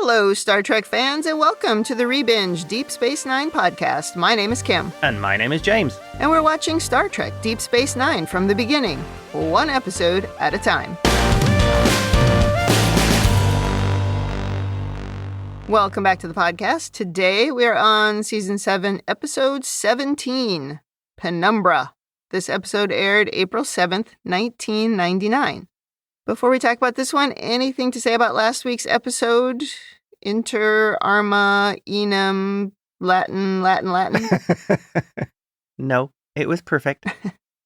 Hello, Star Trek fans, and welcome to the Rebinge Deep Space Nine podcast. My name is Kim. And my name is James. And we're watching Star Trek Deep Space Nine from the beginning, one episode at a time. Welcome back to the podcast. Today we are on Season 7, Episode 17, Penumbra. This episode aired April 7th, 1999. Before we talk about this one, anything to say about last week's episode? Inter, Arma, Enum, Latin. No, it was perfect.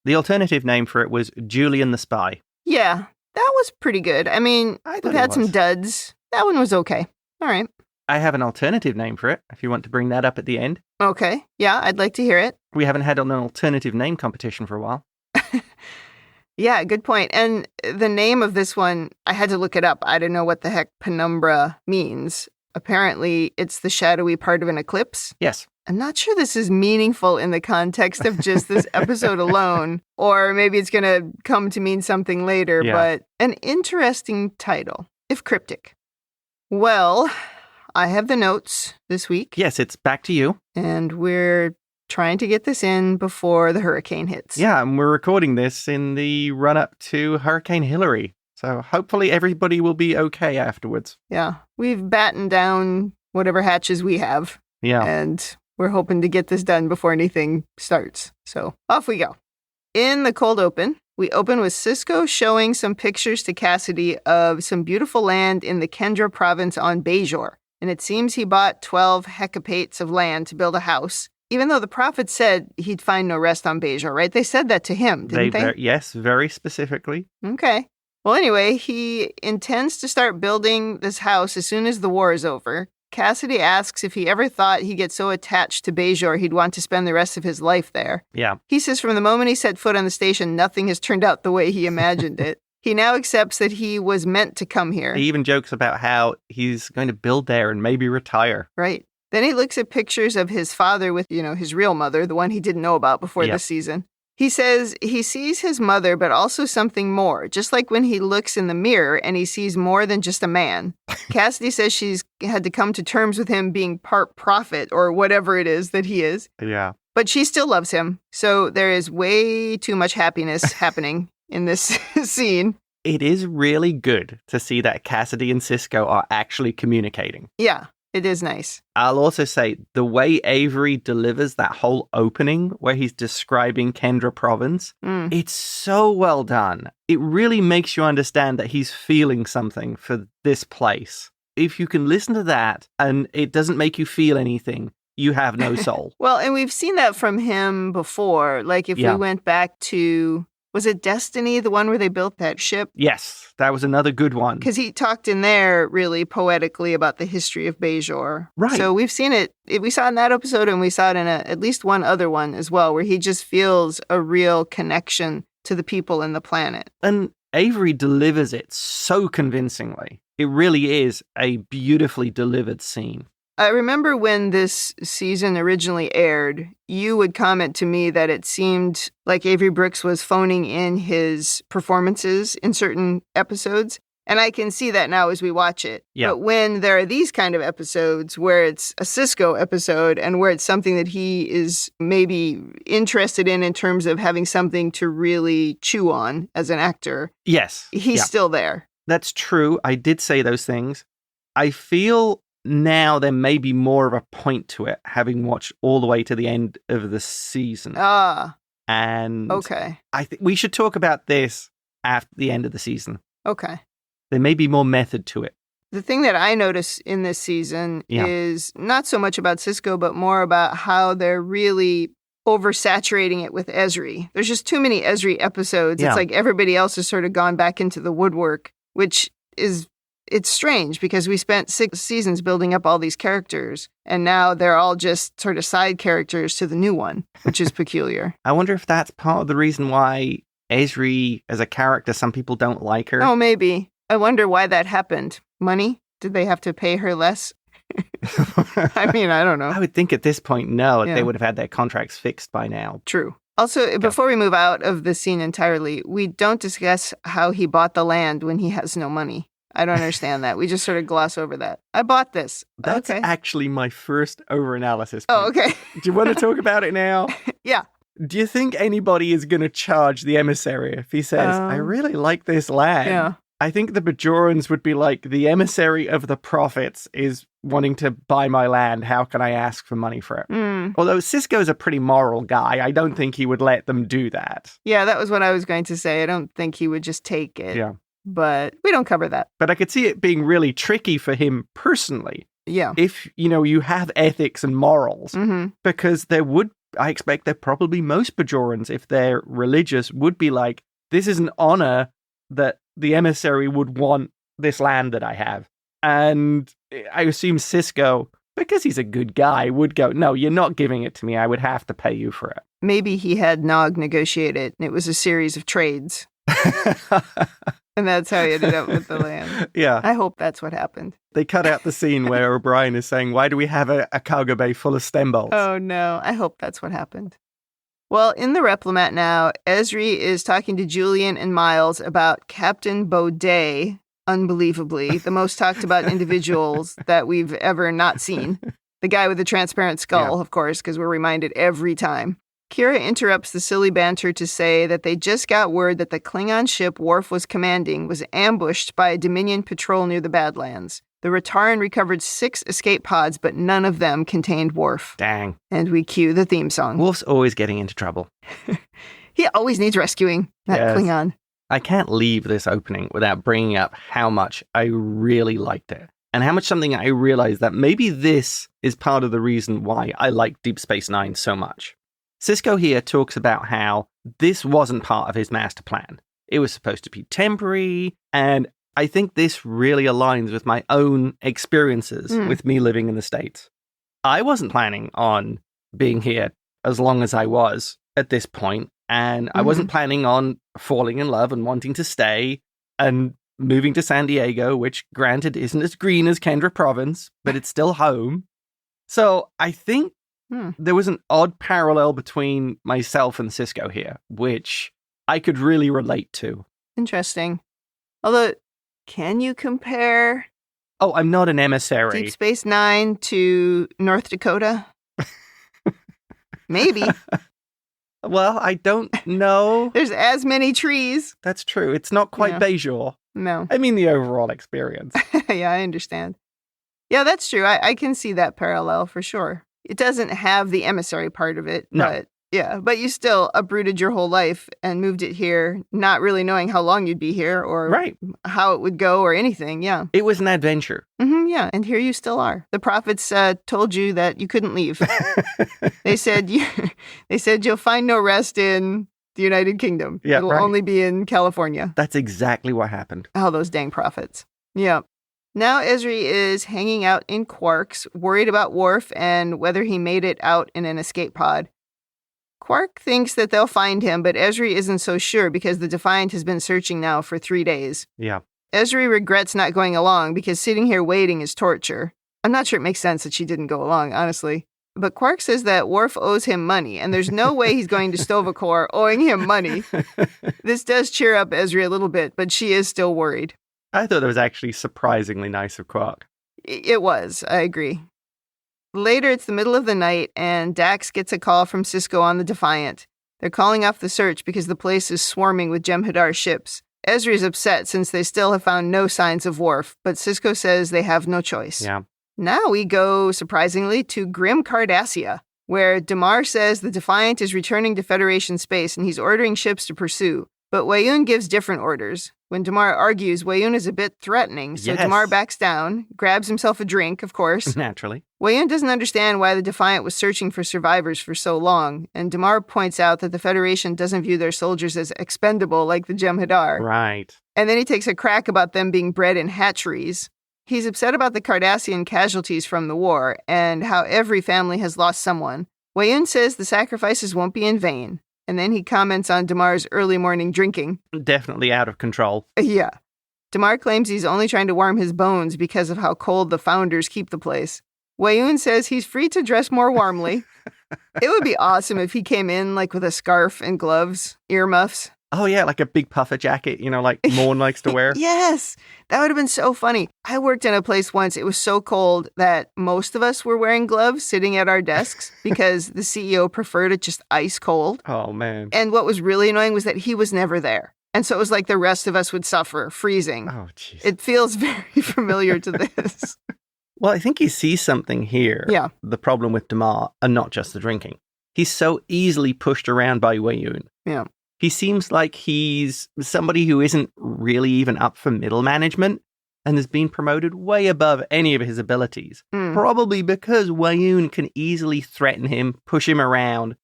The alternative name for it was Julian the Spy. Yeah, that was pretty good. I mean, we've had some duds. That one was okay. All right. I have an alternative name for it, if you want to bring that up at the end. Okay. Yeah, I'd like to hear it. We haven't had an alternative name competition for a while. Yeah, good point. And the name of this one, I had to look it up. I didn't know what the heck Penumbra means. Apparently, it's the shadowy part of an eclipse. Yes. I'm not sure this is meaningful in the context of just this episode alone, or maybe it's going to come to mean something later, but an interesting title, if cryptic. Well, I have the notes this week. Yes, it's back to you. And we're trying to get this in before the hurricane hits. Yeah, and we're recording this in the run-up to Hurricane Hillary. So hopefully everybody will be okay afterwards. Yeah, we've battened down whatever hatches we have. Yeah. And we're hoping to get this done before anything starts. So off we go. In the cold open, we open with Sisko showing some pictures to Cassidy of some beautiful land in the Kendra province on Bajor. And it seems he bought 12 hecapates of land to build a house. Even though the prophet said he'd find no rest on Bajor, right? They said that to him, didn't they? Yes, very specifically. Okay. Well, anyway, he intends to start building this house as soon as the war is over. Cassidy asks if he ever thought he'd get so attached to Bajor he'd want to spend the rest of his life there. Yeah. He says from the moment he set foot on the station, nothing has turned out the way he imagined it. He now accepts that he was meant to come here. He even jokes about how he's going to build there and maybe retire. Right. Then he looks at pictures of his father with, his real mother, the one he didn't know about before this season. He says he sees his mother, but also something more, just like when he looks in the mirror and he sees more than just a man. Cassidy says she's had to come to terms with him being part prophet or whatever it is that he is. Yeah. But she still loves him. So there is way too much happiness happening in this scene. It is really good to see that Cassidy and Sisko are actually communicating. Yeah. It is nice. I'll also say the way Avery delivers that whole opening where he's describing Kendra Province, it's so well done. It really makes you understand that he's feeling something for this place. If you can listen to that and it doesn't make you feel anything, you have no soul. Well, and we've seen that from him before. Like if we went back to... Was it Destiny, the one where they built that ship? Yes, that was another good one. Because he talked in there really poetically about the history of Bajor. Right. So we've seen it. We saw it in that episode, and we saw it in at least one other one as well, where he just feels a real connection to the people and the planet. And Avery delivers it so convincingly. It really is a beautifully delivered scene. I remember when this season originally aired, you would comment to me that it seemed like Avery Brooks was phoning in his performances in certain episodes. And I can see that now as we watch it. Yeah. But when there are these kind of episodes where it's a Sisko episode and where it's something that he is maybe interested in terms of having something to really chew on as an actor. Yes. He's still there. That's true. I did say those things. I feel... now there may be more of a point to it, having watched all the way to the end of the season. And okay. I think we should talk about this after the end of the season. Okay. There may be more method to it. The thing that I notice in this season is not so much about Sisko, but more about how they're really oversaturating it with Ezri. There's just too many Ezri episodes. Yeah. It's like everybody else has sort of gone back into the woodwork, which is... It's strange because we spent 6 seasons building up all these characters, and now they're all just sort of side characters to the new one, which is peculiar. I wonder if that's part of the reason why Ezri, as a character, some people don't like her. Oh, maybe. I wonder why that happened. Money? Did they have to pay her less? I mean, I don't know. I would think at this point, no, they would have had their contracts fixed by now. True. Also, before we move out of the scene entirely, we don't discuss how he bought the land when he has no money. I don't understand that. We just sort of gloss over that. I bought this. That's okay. actually my first overanalysis. Oh, okay. Do you want to talk about it now? Yeah. Do you think anybody is going to charge the emissary if he says, I really like this land? Yeah. I think the Bajorans would be like, the emissary of the prophets is wanting to buy my land. How can I ask for money for it? Although Sisko's a pretty moral guy, I don't think he would let them do that. Yeah, that was what I was going to say. I don't think he would just take it. Yeah. But we don't cover that. But I could see it being really tricky for him personally. Yeah. If, you have ethics and morals, because I expect that probably most Bajorans, if they're religious, would be like, this is an honor that the emissary would want this land that I have. And I assume Sisko, because he's a good guy, would go, no, you're not giving it to me. I would have to pay you for it. Maybe he had Nog negotiate it, and it was a series of trades. And that's how he ended up with the land. Yeah. I hope that's what happened. They cut out the scene where O'Brien is saying, why do we have a cargo bay full of stem bolts? Oh, no. I hope that's what happened. Well, in the Replomat now, Ezri is talking to Julian and Miles about Captain Baudet, unbelievably, the most talked about individuals that we've ever not seen. The guy with the transparent skull, of course, because we're reminded every time. Kira interrupts the silly banter to say that they just got word that the Klingon ship Worf was commanding was ambushed by a Dominion patrol near the Badlands. The Rataran recovered 6 escape pods, but none of them contained Worf. Dang. And we cue the theme song. Worf's always getting into trouble. He always needs rescuing, that Klingon. I can't leave this opening without bringing up how much I really liked it. And how much something I realized that maybe this is part of the reason why I like Deep Space Nine so much. Sisko here talks about how this wasn't part of his master plan. It was supposed to be temporary, and I think this really aligns with my own experiences with me living in the States. I wasn't planning on being here as long as I was at this point, and I wasn't planning on falling in love and wanting to stay and moving to San Diego, which granted isn't as green as Kendra Province, but it's still home. So I think there was an odd parallel between myself and Sisko here, which I could really relate to. Interesting. Although, can you compare... Oh, I'm not an emissary. Deep Space Nine to North Dakota? Maybe. Well, I don't know. There's as many trees. That's true. It's not quite Bajor. No. I mean the overall experience. Yeah, I understand. Yeah, that's true. I can see that parallel for sure. It doesn't have the emissary part of it, but but you still uprooted your whole life and moved it here, not really knowing how long you'd be here or how it would go or anything. Yeah. It was an adventure. Yeah. And here you still are. The prophets told you that you couldn't leave. They said you'll find no rest in the United Kingdom. Yeah, It'll only be in California. That's exactly what happened. Oh, those dang prophets. Yeah. Now Ezri is hanging out in Quark's, worried about Worf and whether he made it out in an escape pod. Quark thinks that they'll find him, but Ezri isn't so sure because the Defiant has been searching now for 3 days. Yeah. Ezri regrets not going along because sitting here waiting is torture. I'm not sure it makes sense that she didn't go along, honestly. But Quark says that Worf owes him money, and there's no way he's going to Sto-vo-kor owing him money. This does cheer up Ezri a little bit, but she is still worried. I thought that was actually surprisingly nice of Quark. It was, I agree. Later, it's the middle of the night, and Dax gets a call from Sisko on the Defiant. They're calling off the search because the place is swarming with Jem'Hadar ships. Ezri is upset since they still have found no signs of Worf, but Sisko says they have no choice. Yeah. Now we go, surprisingly, to Grim Cardassia, where Damar says the Defiant is returning to Federation space and he's ordering ships to pursue. But Weyoun gives different orders. When Damar argues, Weyoun is a bit threatening, so Damar backs down, grabs himself a drink, of course. Naturally. Weyoun doesn't understand why the Defiant was searching for survivors for so long, and Damar points out that the Federation doesn't view their soldiers as expendable like the Jem'Hadar. Right. And then he takes a crack about them being bred in hatcheries. He's upset about the Cardassian casualties from the war, and how every family has lost someone. Weyoun says the sacrifices won't be in vain. And then he comments on Damar's early morning drinking. Definitely out of control. Yeah. Damar claims he's only trying to warm his bones because of how cold the Founders keep the place. Weyoun says he's free to dress more warmly. It would be awesome if he came in like with a scarf and gloves, earmuffs, Oh, yeah, like a big puffer jacket, like Morn likes to wear. Yes, that would have been so funny. I worked in a place once. It was so cold that most of us were wearing gloves sitting at our desks because the CEO preferred it just ice cold. Oh, man. And what was really annoying was that he was never there. And so it was like the rest of us would suffer, freezing. Oh, jeez. It feels very familiar to this. Well, I think you see something here. Yeah. The problem with Damar, and not just the drinking. He's so easily pushed around by Weyoun. Yeah. He seems like he's somebody who isn't really even up for middle management and has been promoted way above any of his abilities. Probably because Weyoun can easily threaten him, push him around,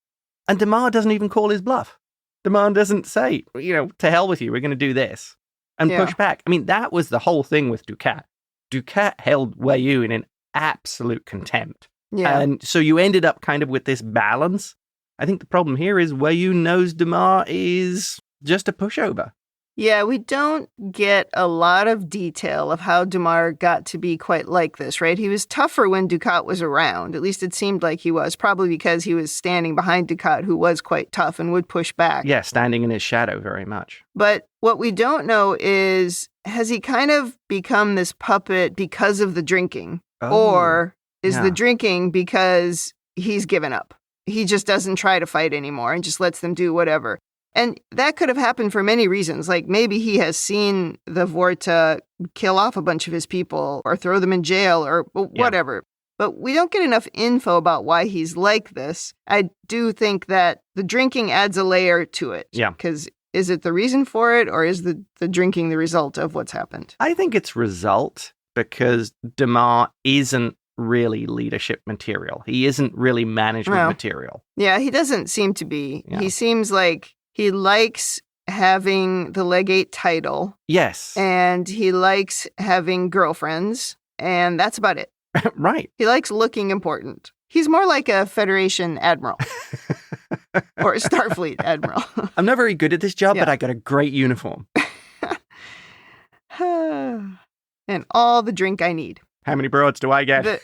and Damar doesn't even call his bluff. Damar doesn't say, to hell with you, we're going to do this, and push back. I mean, that was the whole thing with Dukat. Dukat held Weyoun in absolute contempt. Yeah. And so you ended up kind of with this balance. I think the problem here is Weyoun knows Damar is just a pushover. Yeah, we don't get a lot of detail of how Damar got to be quite like this, right? He was tougher when Dukat was around. At least it seemed like he was, probably because he was standing behind Dukat, who was quite tough and would push back. Yeah, standing in his shadow very much. But what we don't know is, has he kind of become this puppet because of the drinking? Or is the drinking because he's given up? He just doesn't try to fight anymore and just lets them do whatever. And that could have happened for many reasons. Like maybe he has seen the Vorta kill off a bunch of his people or throw them in jail or whatever. Yeah. But we don't get enough info about why he's like this. I do think that the drinking adds a layer to it. Yeah. Because is it the reason for it or is the drinking the result of what's happened? I think it's result because Damar isn't really leadership material. He isn't really management material. Yeah, he doesn't seem to be. Yeah. He seems like he likes having the legate title. Yes. And he likes having girlfriends. And that's about it. Right. He likes looking important. He's more like a Federation admiral. Or a Starfleet admiral. I'm not very good at this job, but I got a great uniform. And all the drink I need. How many broads do I get?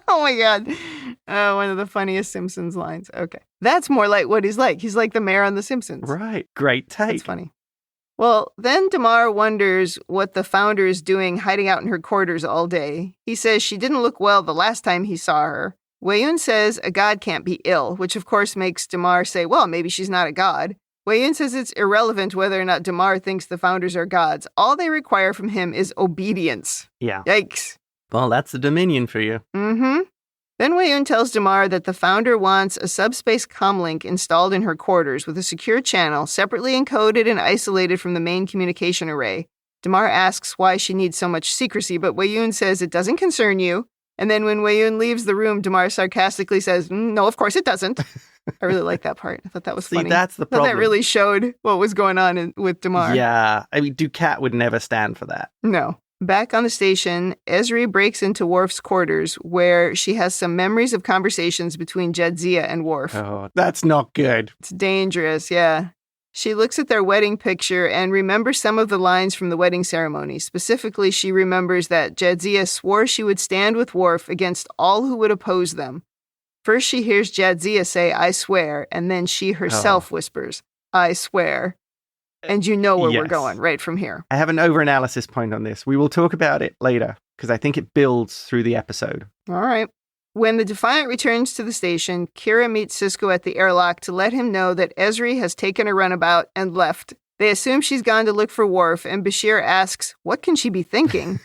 Oh my God. One of the funniest Simpsons lines. Okay. That's more like what he's like. He's like the mayor on The Simpsons. Right. Great take. That's funny. Well, then Damar wonders what the founder is doing hiding out in her quarters all day. He says she didn't look well the last time he saw her. Weyoun says a god can't be ill, which of course makes Damar say, well, maybe she's not a god. Weyoun says it's irrelevant whether or not Damar thinks the founders are gods. All they require from him is obedience. Yeah. Yikes. Well, that's the Dominion for you. Mm-hmm. Then Weyoun tells Damar that the founder wants a subspace comlink installed in her quarters with a secure channel, separately encoded and isolated from the main communication array. Damar asks why she needs so much secrecy, but Weyoun says it doesn't concern you. And then when Weyoun leaves the room, Damar sarcastically says, no, of course it doesn't. I really like that part. I thought that was funny. See, that's the problem. That really showed what was going on with Damar. Yeah. I mean, Dukat would never stand for that. No. Back on the station, Ezri breaks into Worf's quarters, where she has some memories of conversations between Jadzia and Worf. Oh, that's not good. It's dangerous, yeah. She looks at their wedding picture and remembers some of the lines from the wedding ceremony. Specifically, she remembers that Jadzia swore she would stand with Worf against all who would oppose them. First, she hears Jadzia say, I swear, and then she herself whispers, I swear. And you know where we're going right from here. I have an over-analysis point on this. We will talk about it later, because I think it builds through the episode. All right. When the Defiant returns to the station, Kira meets Sisko at the airlock to let him know that Ezri has taken a runabout and left. They assume she's gone to look for Worf, and Bashir asks, what can she be thinking?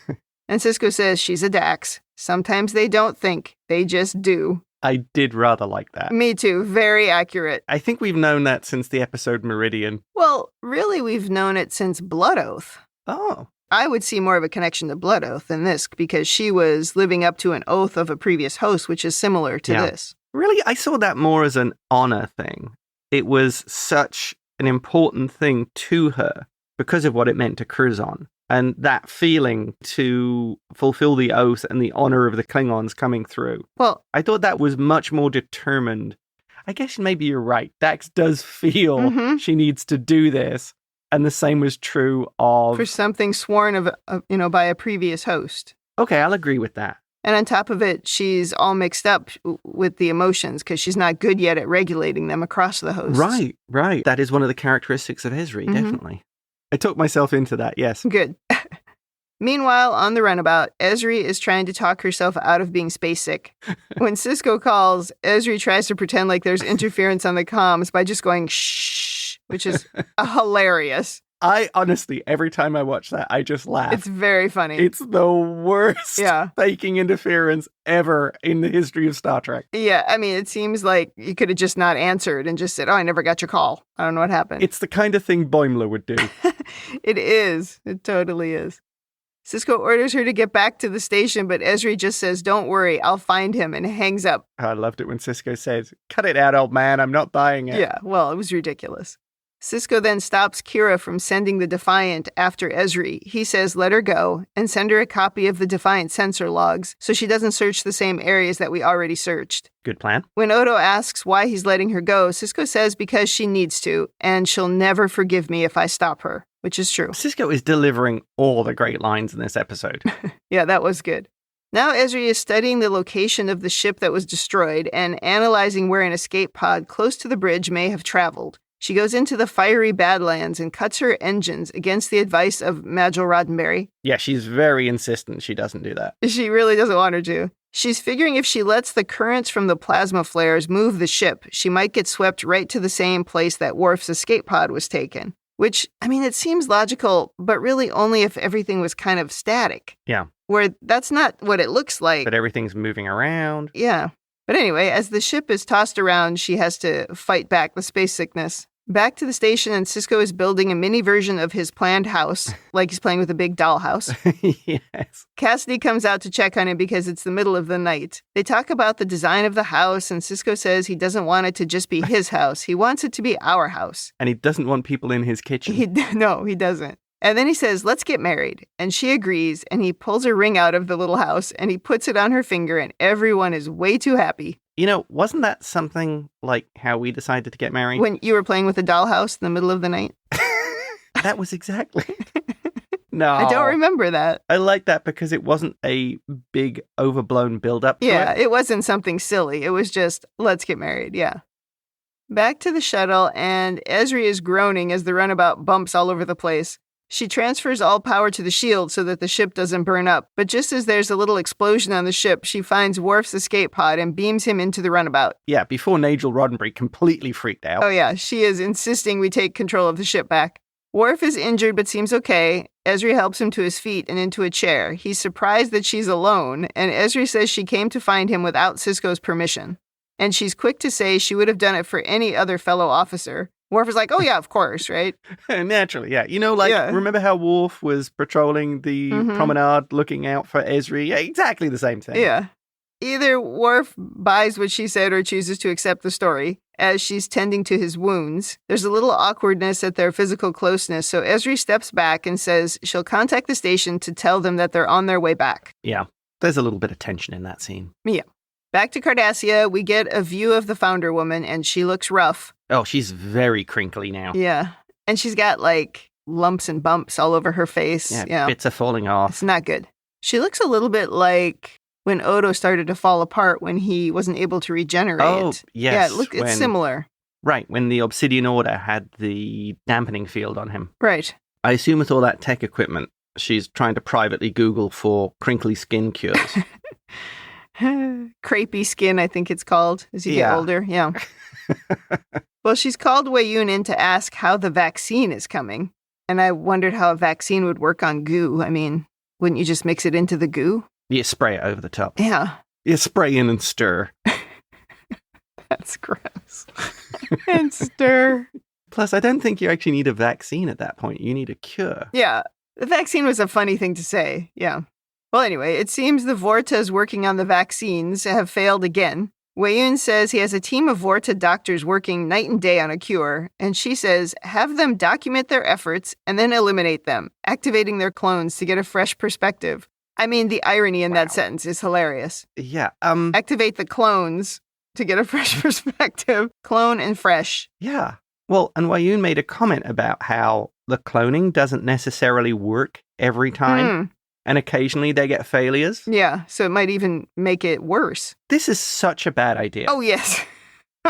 And Sisko says she's a Dax. Sometimes they don't think, they just do. I did rather like that. Me too. Very accurate. I think we've known that since the episode Meridian. Well, really, we've known it since Blood Oath. Oh. I would see more of a connection to Blood Oath than this because she was living up to an oath of a previous host, which is similar to this. Really, I saw that more as an honor thing. It was such an important thing to her because of what it meant to Curzon. And that feeling to fulfill the oath and the honor of the Klingons coming through. Well, I thought that was much more determined. I guess maybe you're right. Dax does feel she needs to do this. And the same was true of... For something sworn of by a previous host. Okay, I'll agree with that. And on top of it, she's all mixed up with the emotions because she's not good yet at regulating them across the hosts. Right. That is one of the characteristics of Ezri, definitely. I took myself into that, yes. Good. Meanwhile, on the runabout, Ezri is trying to talk herself out of being space sick. When Sisko calls, Ezri tries to pretend like there's interference on the comms by just going shh, which is hilarious. I honestly, every time I watch that, I just laugh. It's very funny. It's the worst faking interference ever in the history of Star Trek. Yeah, I mean, it seems like you could have just not answered and just said, oh, I never got your call. I don't know what happened. It's the kind of thing Boimler would do. It is. It totally is. Sisko orders her to get back to the station, but Ezri just says, don't worry, I'll find him, and hangs up. I loved it when Sisko says, cut it out, old man, I'm not buying it. Yeah, well, it was ridiculous. Sisko then stops Kira from sending the Defiant after Ezri. He says, let her go, and send her a copy of the Defiant sensor logs so she doesn't search the same areas that we already searched. Good plan. When Odo asks why he's letting her go, Sisko says because she needs to, and she'll never forgive me if I stop her, which is true. Sisko is delivering all the great lines in this episode. Yeah, that was good. Now Ezri is studying the location of the ship that was destroyed and analyzing where an escape pod close to the bridge may have traveled. She goes into the fiery Badlands and cuts her engines against the advice of Majel Roddenberry. Yeah, she's very insistent she doesn't do that. She really doesn't want her to. She's figuring if she lets the currents from the plasma flares move the ship, she might get swept right to the same place that Worf's escape pod was taken. Which, I mean, it seems logical, but really only if everything was kind of static. Yeah. Where that's not what it looks like. But everything's moving around. Yeah. But anyway, as the ship is tossed around, she has to fight back the space sickness. Back to the station, and Sisko is building a mini version of his planned house, like he's playing with a big dollhouse. Yes. Cassidy comes out to check on him because it's the middle of the night. They talk about the design of the house, and Sisko says he doesn't want it to just be his house. He wants it to be our house. And he doesn't want people in his kitchen. No, he doesn't. And then he says, let's get married. And she agrees, and he pulls a ring out of the little house, and he puts it on her finger, and everyone is way too happy. You know, wasn't that something like how we decided to get married? When you were playing with a dollhouse in the middle of the night? That was exactly. No. I don't remember that. I like that because it wasn't a big overblown build-up to it. It wasn't something silly. It was just, let's get married, yeah. Back to the shuttle, and Ezri is groaning as the runabout bumps all over the place. She transfers all power to the shield so that the ship doesn't burn up, but just as there's a little explosion on the ship, she finds Worf's escape pod and beams him into the runabout. Yeah, before Majel Roddenberry completely freaked out. Oh yeah, she is insisting we take control of the ship back. Worf is injured but seems okay. Ezri helps him to his feet and into a chair. He's surprised that she's alone, and Ezri says she came to find him without Sisko's permission. And she's quick to say she would have done it for any other fellow officer. Worf is like, oh yeah, of course, right? Naturally, yeah. You know, remember how Worf was patrolling the promenade looking out for Ezri? Yeah, exactly the same thing. Yeah. Either Worf buys what she said or chooses to accept the story as she's tending to his wounds. There's a little awkwardness at their physical closeness, so Ezri steps back and says she'll contact the station to tell them that they're on their way back. Yeah, there's a little bit of tension in that scene. Yeah. Back to Cardassia, we get a view of the founder woman, and she looks rough. Oh, she's very crinkly now. Yeah. And she's got, like, lumps and bumps all over her face. Yeah, bits are falling off. It's not good. She looks a little bit like when Odo started to fall apart when he wasn't able to regenerate. Oh, yes. Yeah, it's similar. Right, when the Obsidian Order had the dampening field on him. Right. I assume with all that tech equipment, she's trying to privately Google for crinkly skin cures. Crepey skin, I think it's called, as you get older. Yeah. Well, she's called Wei Yun in to ask how the vaccine is coming. And I wondered how a vaccine would work on goo. I mean, wouldn't you just mix it into the goo? You spray it over the top. Yeah. You spray in and stir. That's gross. And stir. Plus, I don't think you actually need a vaccine at that point. You need a cure. Yeah. The vaccine was a funny thing to say. Yeah. Well, anyway, it seems the Vortas working on the vaccines have failed again. Wei Yun says he has a team of Vorta doctors working night and day on a cure, and she says have them document their efforts and then eliminate them, activating their clones to get a fresh perspective. I mean, the irony in that sentence is hilarious. Yeah. Activate the clones to get a fresh perspective. Clone and fresh. Yeah. Well, and Wei Yun made a comment about how the cloning doesn't necessarily work every time. and occasionally they get failures. Yeah, so it might even make it worse. This is such a bad idea. Oh, yes.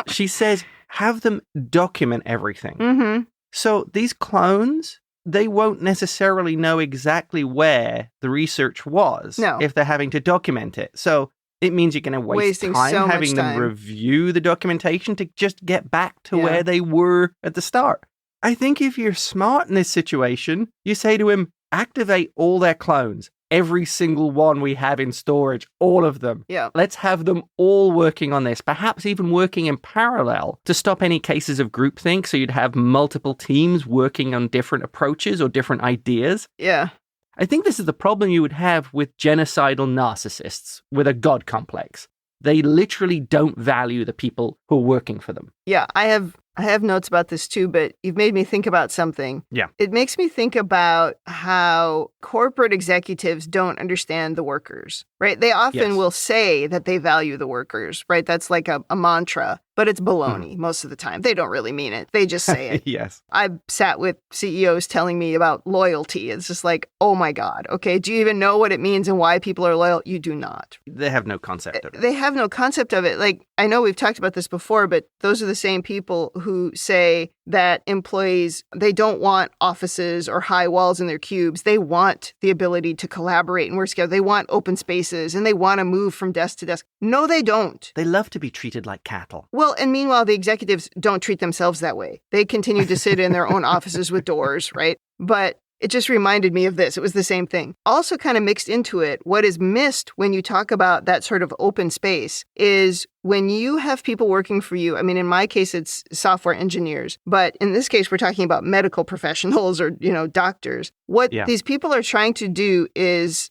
She says, have them document everything. Mm-hmm. So these clones, they won't necessarily know exactly where the research was if they're having to document it. So it means you're going to waste time having them review the documentation to just get back to where they were at the start. I think if you're smart in this situation, you say to him, activate all their clones. Every single one we have in storage, all of them. Yeah. Let's have them all working on this, perhaps even working in parallel to stop any cases of groupthink. So you'd have multiple teams working on different approaches or different ideas. Yeah. I think this is the problem you would have with genocidal narcissists with a god complex. They literally don't value the people who are working for them. Yeah, I have notes about this too, but you've made me think about something. Yeah. It makes me think about how corporate executives don't understand the workers, right? They often will say that they value the workers, right? That's like a mantra, but it's baloney most of the time. They don't really mean it. They just say it. Yes. I've sat with CEOs telling me about loyalty. It's just like, oh my God, okay, do you even know what it means and why people are loyal? You do not. They have no concept of it. They have no concept of it. Like, I know we've talked about this before, but those are the same people who say that employees, they don't want offices or high walls in their cubes. They want the ability to collaborate and work together. They want open spaces and they want to move from desk to desk. No, they don't. They love to be treated like cattle. Well, and meanwhile, the executives don't treat themselves that way. They continue to sit in their own offices with doors, right? But it just reminded me of this. It was the same thing. Also kind of mixed into it, what is missed when you talk about that sort of open space is when you have people working for you. I mean, in my case, it's software engineers, but in this case, we're talking about medical professionals or, doctors. What these people are trying to do is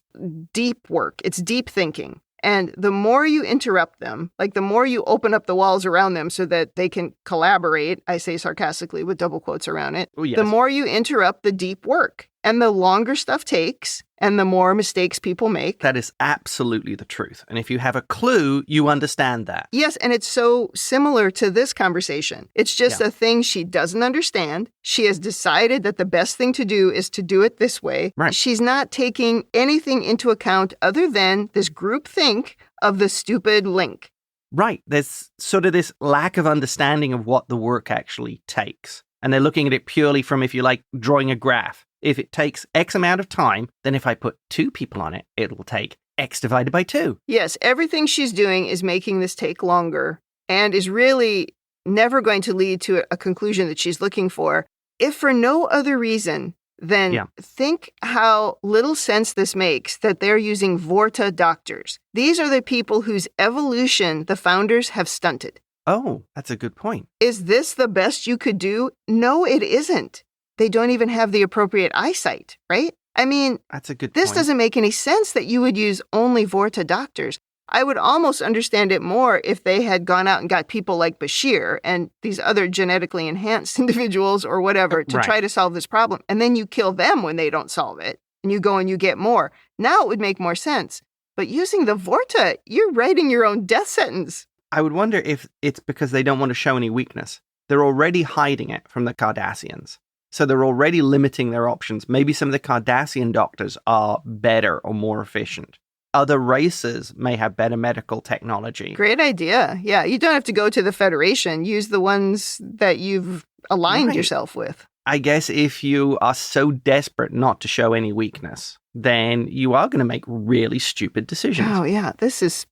deep work. It's deep thinking. And the more you interrupt them, like the more you open up the walls around them so that they can collaborate, I say sarcastically with double quotes around it, the more you interrupt the deep work. And the longer stuff takes and the more mistakes people make. That is absolutely the truth. And if you have a clue, you understand that. Yes, and it's so similar to this conversation. It's just a thing she doesn't understand. She has decided that the best thing to do is to do it this way. Right. She's not taking anything into account other than this groupthink of the stupid link. Right. There's sort of this lack of understanding of what the work actually takes. And they're looking at it purely from, if you like, drawing a graph. If it takes X amount of time, then if I put 2 people on it, it will take X divided by 2. Yes, everything she's doing is making this take longer and is really never going to lead to a conclusion that she's looking for. If for no other reason, then think how little sense this makes that they're using Vorta doctors. These are the people whose evolution the founders have stunted. Oh, that's a good point. Is this the best you could do? No, it isn't. They don't even have the appropriate eyesight, right? I mean, that's a good this point. Doesn't make any sense that you would use only Vorta doctors. I would almost understand it more if they had gone out and got people like Bashir and these other genetically enhanced individuals or whatever to try to solve this problem. And then you kill them when they don't solve it. And you go and you get more. Now it would make more sense. But using the Vorta, you're writing your own death sentence. I would wonder if it's because they don't want to show any weakness. They're already hiding it from the Cardassians. So they're already limiting their options. Maybe some of the Cardassian doctors are better or more efficient. Other races may have better medical technology. Great idea. Yeah, you don't have to go to the Federation. Use the ones that you've aligned yourself with. I guess if you are so desperate not to show any weakness, then you are going to make really stupid decisions. Oh, yeah. This is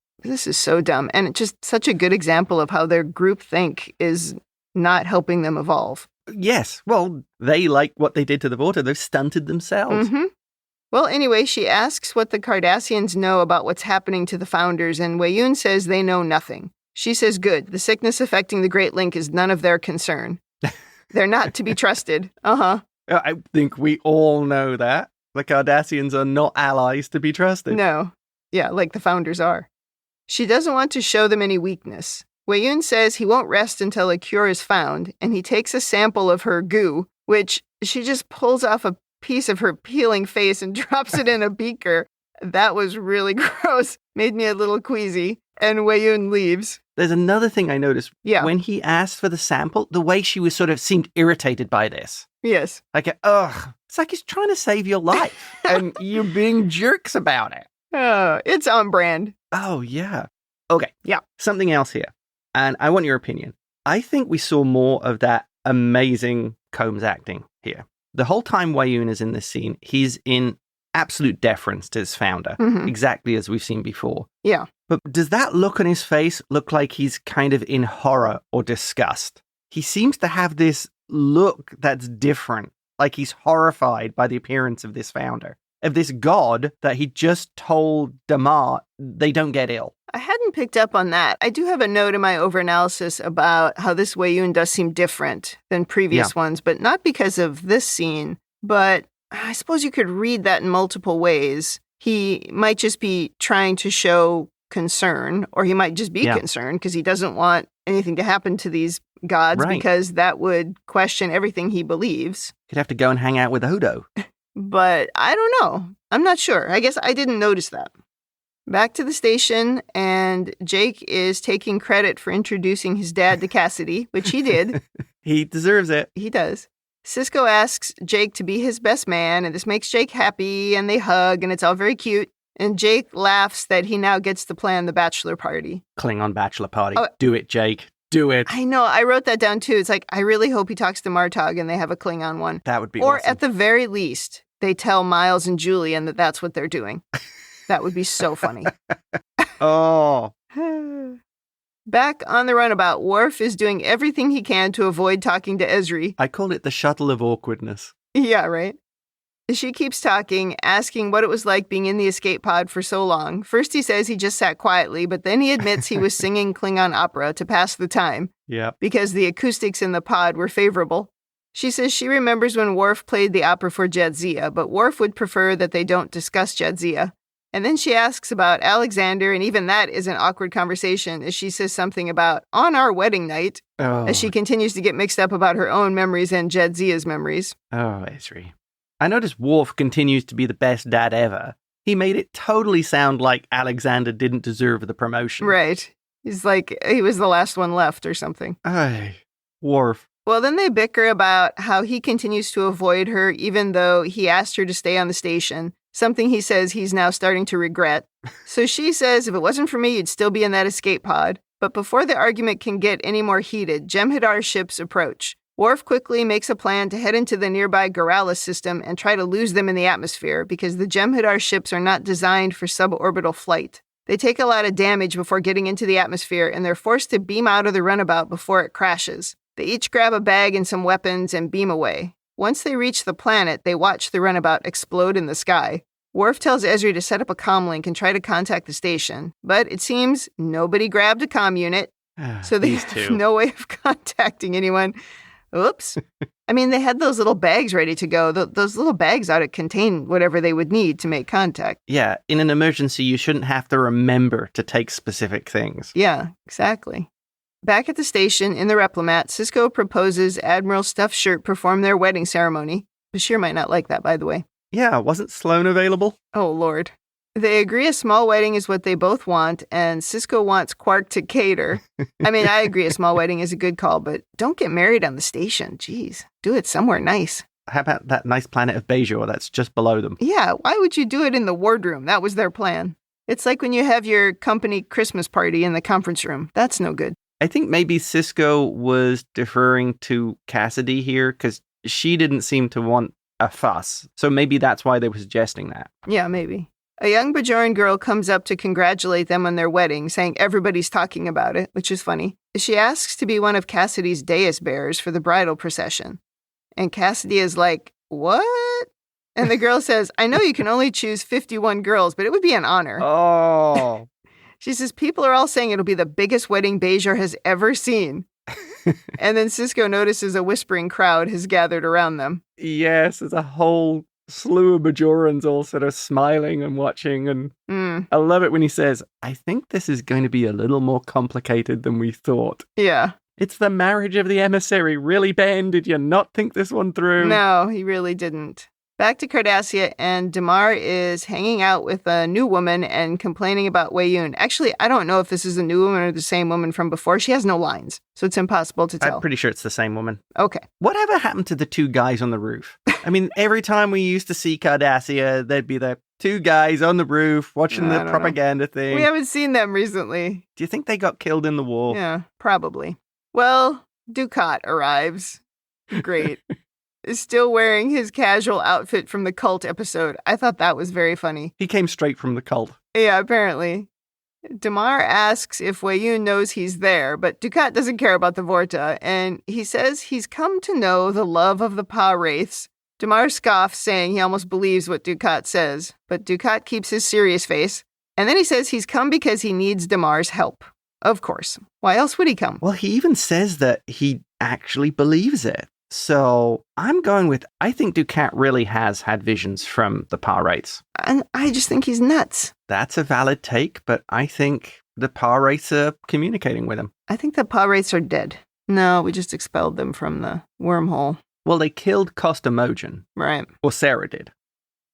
so dumb. And it's just such a good example of how their groupthink is not helping them evolve. Yes. Well, they like what they did to the Vorta. They've stunted themselves. Mm-hmm. Well, anyway, she asks what the Cardassians know about what's happening to the founders, and Weyoun says they know nothing. She says, good, the sickness affecting the Great Link is none of their concern. They're not to be trusted. Uh-huh. I think we all know that. The Cardassians are not allies to be trusted. No. Yeah, like the founders are. She doesn't want to show them any weakness. Weyoun says he won't rest until a cure is found, and he takes a sample of her goo, which she just pulls off a piece of her peeling face and drops it in a beaker. That was really gross. Made me a little queasy. And Weyoun leaves. There's another thing I noticed. Yeah. When he asked for the sample, the way she was seemed irritated by this. Yes. Like, It's like he's trying to save your life, and you're being jerks about it. It's on brand. Oh, yeah. Okay. Yeah. Something else here, and I want your opinion. I think we saw more of that amazing Combs acting here. The whole time Weyoun is in this scene, he's in absolute deference to his founder, exactly as we've seen before. Yeah. But does that look on his face look like he's kind of in horror or disgust? He seems to have this look that's different, like he's horrified by the appearance of this founder, of this god that he just told Damar they don't get ill. I hadn't picked up on that. I do have a note in my overanalysis about how this Weyoun does seem different than previous ones, but not because of this scene. But I suppose you could read that in multiple ways. He might just be trying to show concern, or he might just be concerned because he doesn't want anything to happen to these gods because that would question everything he believes. He'd have to go and hang out with Odo. But I don't know. I'm not sure. I guess I didn't notice that. Back to the station, and Jake is taking credit for introducing his dad to Cassidy, which he did. He deserves it. He does. Sisko asks Jake to be his best man, and this makes Jake happy, and they hug, and it's all very cute. And Jake laughs that he now gets to plan the bachelor party. Klingon bachelor party. Oh, do it, Jake. Do it. I know. I wrote that down, too. It's like, I really hope he talks to Martog and they have a Klingon one. That would be awesome. Or awesome. at the very least, they tell Miles and Julian that that's what they're doing. That would be so funny. Oh. Back on the runabout, Worf is doing everything he can to avoid talking to Ezri. I call it the shuttle of awkwardness. Yeah, right. She keeps talking, asking what it was like being in the escape pod for so long. First he says he just sat quietly, but then he admits he was singing Klingon opera to pass the time. Yeah. Because the acoustics in the pod were favorable. She says she remembers when Worf played the opera for Jadzia, but Worf would prefer that they don't discuss Jadzia. And then she asks about Alexander, and even that is an awkward conversation as she says something about on our wedding night, as she continues to get mixed up about her own memories and Jadzia's memories. Oh, Ezri. I noticed Worf continues to be the best dad ever. He made it totally sound like Alexander didn't deserve the promotion. Right. He's like, he was the last one left or something. Ay, Worf. Well, then they bicker about how he continues to avoid her even though he asked her to stay on the station, something he says he's now starting to regret. So she says if it wasn't for me, you'd still be in that escape pod. But before the argument can get any more heated, Jem'Hadar's ships approach. Worf quickly makes a plan to head into the nearby Gorala system and try to lose them in the atmosphere because the Jem'Hadar ships are not designed for suborbital flight. They take a lot of damage before getting into the atmosphere, and they're forced to beam out of the runabout before it crashes. They each grab a bag and some weapons and beam away. Once they reach the planet, they watch the runabout explode in the sky. Worf tells Ezri to set up a comlink and try to contact the station, but it seems nobody grabbed a comm unit, so they have no way of contacting anyone. Oops. I mean, they had those little bags ready to go. Those little bags ought to contain whatever they would need to make contact. Yeah, in an emergency, you shouldn't have to remember to take specific things. Yeah, exactly. Back at the station, in the Replimat, Sisko proposes Admiral Stuffed Shirt perform their wedding ceremony. Bashir might not like that, by the way. Yeah, wasn't Sloane available? Oh, Lord. They agree a small wedding is what they both want, and Sisko wants Quark to cater. I mean, I agree a small wedding is a good call, but don't get married on the station. Jeez, do it somewhere nice. How about that nice planet of Bajor that's just below them? Yeah, why would you do it in the wardroom? That was their plan. It's like when you have your company Christmas party in the conference room. That's no good. I think maybe Sisko was deferring to Cassidy here because she didn't seem to want a fuss. So maybe that's why they were suggesting that. Yeah, maybe. A young Bajoran girl comes up to congratulate them on their wedding, saying everybody's talking about it, which is funny. She asks to be one of Cassidy's dais bearers for the bridal procession. And Cassidy is like, what? And the girl says, I know you can only choose 51 girls, but it would be an honor. Oh. She says, people are all saying it'll be the biggest wedding Bajor has ever seen. And then Sisko notices a whispering crowd has gathered around them. Yes, there's a whole slew of Bajorans all sort of smiling and watching. And I love it when he says, I think this is going to be a little more complicated than we thought. Yeah. It's the marriage of the emissary. Really, Ben? Did you not think this one through? No, he really didn't. Back to Cardassia, and Damar is hanging out with a new woman and complaining about Weyoun. Actually, I don't know if this is a new woman or the same woman from before. She has no lines, so it's impossible to tell. I'm pretty sure it's the same woman. Okay. Whatever happened to the two guys on the roof? I mean, every time we used to see Cardassia, there'd be the two guys on the roof watching the propaganda thing. We haven't seen them recently. Do you think they got killed in the war? Yeah, probably. Well, Dukat arrives. Great. Is still wearing his casual outfit from the cult episode. I thought that was very funny. He came straight from the cult. Yeah, apparently. Damar asks if Weyoun knows he's there, but Dukat doesn't care about the Vorta, and he says he's come to know the love of the Pa-wraiths. Damar scoffs, saying he almost believes what Dukat says, but Dukat keeps his serious face, and then he says he's come because he needs Damar's help. Of course. Why else would he come? Well, he even says that he actually believes it. So I'm going with, I think Dukat really has had visions from the Pa-wraiths. And I just think he's nuts. That's a valid take, but I think the Pa-wraiths are communicating with him. I think the Pa-wraiths are dead. No, we just expelled them from the wormhole. Well, they killed Costamogen. Right. Or Sarah did.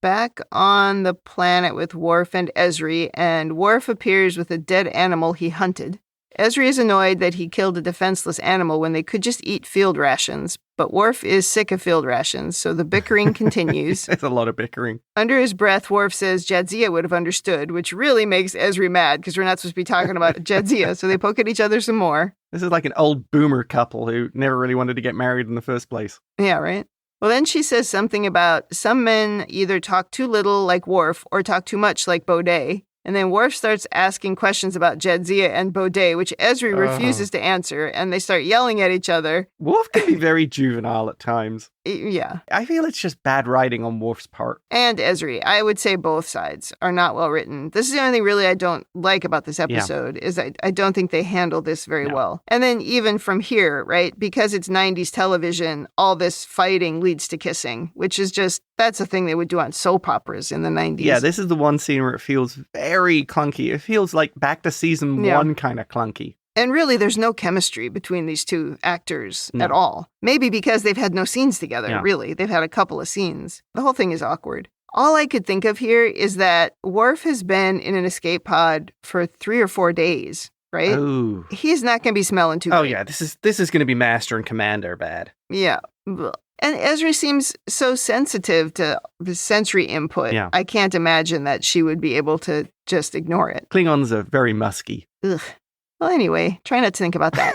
Back on the planet with Worf and Ezri, and Worf appears with a dead animal he hunted. Ezri is annoyed that he killed a defenseless animal when they could just eat field rations, but Worf is sick of field rations, so the bickering continues. There's a lot of bickering. Under his breath, Worf says Jadzia would have understood, which really makes Ezri mad because we're not supposed to be talking about Jadzia, so they poke at each other some more. This is like an old boomer couple who never really wanted to get married in the first place. Yeah, right? Well, then she says something about some men either talk too little like Worf or talk too much like Baudet. And then Worf starts asking questions about Jadzia and Baudet, which Ezri refuses to answer, and they start yelling at each other. Worf can be very juvenile at times. Yeah. I feel it's just bad writing on Worf's part. And Ezri. I would say both sides are not well written. This is the only thing really I don't like about this episode, is I don't think they handle this very well. And then even from here, right, because it's 90s television, all this fighting leads to kissing, which is just, that's a thing they would do on soap operas in the 90s. Yeah, this is the one scene where it feels very clunky. It feels like back to season one kind of clunky. And really, there's no chemistry between these two actors at all. Maybe because they've had no scenes together, really. They've had a couple of scenes. The whole thing is awkward. All I could think of here is that Worf has been in an escape pod for 3 or 4 days, right? Ooh. He's not going to be smelling too good. Oh, yeah. This is going to be Master and Commander bad. Yeah. And Ezri seems so sensitive to the sensory input. Yeah. I can't imagine that she would be able to just ignore it. Klingons are very musky. Ugh. Well, anyway, try not to think about that.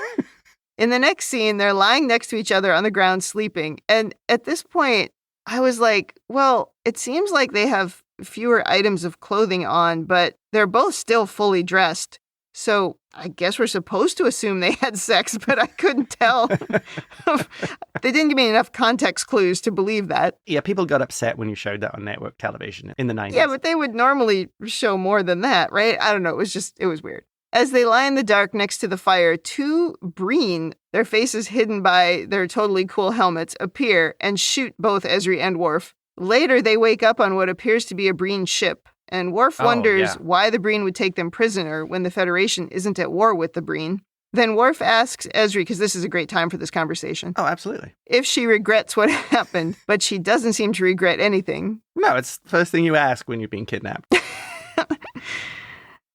In the next scene, they're lying next to each other on the ground sleeping. And at this point, I was like, well, it seems like they have fewer items of clothing on, but they're both still fully dressed. So I guess we're supposed to assume they had sex, but I couldn't tell. They didn't give me enough context clues to believe that. Yeah, people got upset when you showed that on network television in the 90s. Yeah, but they would normally show more than that, right? I don't know. It was weird. As they lie in the dark next to the fire, 2 Breen, their faces hidden by their totally cool helmets, appear and shoot both Ezri and Worf. Later, they wake up on what appears to be a Breen ship, and Worf wonders why the Breen would take them prisoner when the Federation isn't at war with the Breen. Then Worf asks Ezri, because this is a great time for this conversation. Oh, absolutely. If she regrets what happened, but she doesn't seem to regret anything. No, it's the first thing you ask when you've been kidnapped.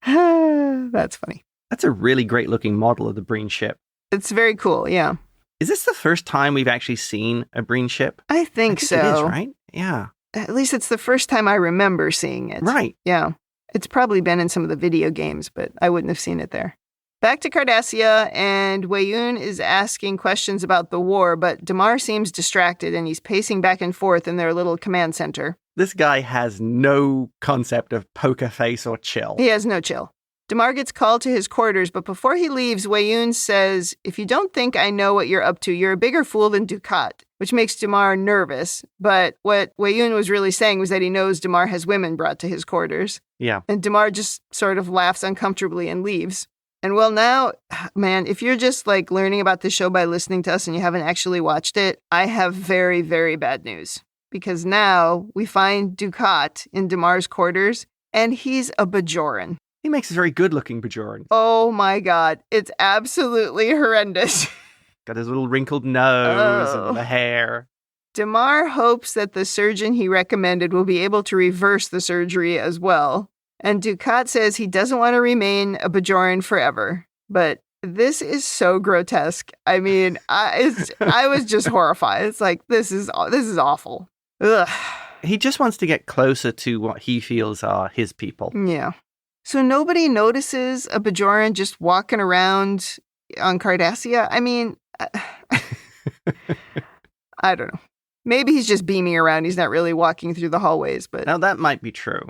That's funny. That's a really great looking model of the Breen ship. It's very cool, yeah. Is this the first time we've actually seen a Breen ship? I think so. It is, right? Yeah. At least it's the first time I remember seeing it. Right. Yeah. It's probably been in some of the video games, but I wouldn't have seen it there. Back to Cardassia, and Weyoun is asking questions about the war, but Damar seems distracted and he's pacing back and forth in their little command center. This guy has no concept of poker face or chill. He has no chill. Damar gets called to his quarters, but before he leaves, Weyoun says, if you don't think I know what you're up to, you're a bigger fool than Dukat, which makes Damar nervous. But what Weyoun was really saying was that he knows Damar has women brought to his quarters. Yeah. And Damar just sort of laughs uncomfortably and leaves. And well, now, man, if you're just like learning about the show by listening to us and you haven't actually watched it, I have very, very bad news. Because now we find Dukat in Damar's quarters, and he's a Bajoran. He makes a very good-looking Bajoran. Oh my God, it's absolutely horrendous. Got his little wrinkled nose and the hair. Damar hopes that the surgeon he recommended will be able to reverse the surgery as well. And Dukat says he doesn't want to remain a Bajoran forever. But this is so grotesque. I mean, I was just horrified. It's like, this is awful. Ugh. He just wants to get closer to what he feels are his people. Yeah. So nobody notices a Bajoran just walking around on Cardassia? I mean, I don't know. Maybe he's just beaming around. He's not really walking through the hallways, but... Now, that might be true.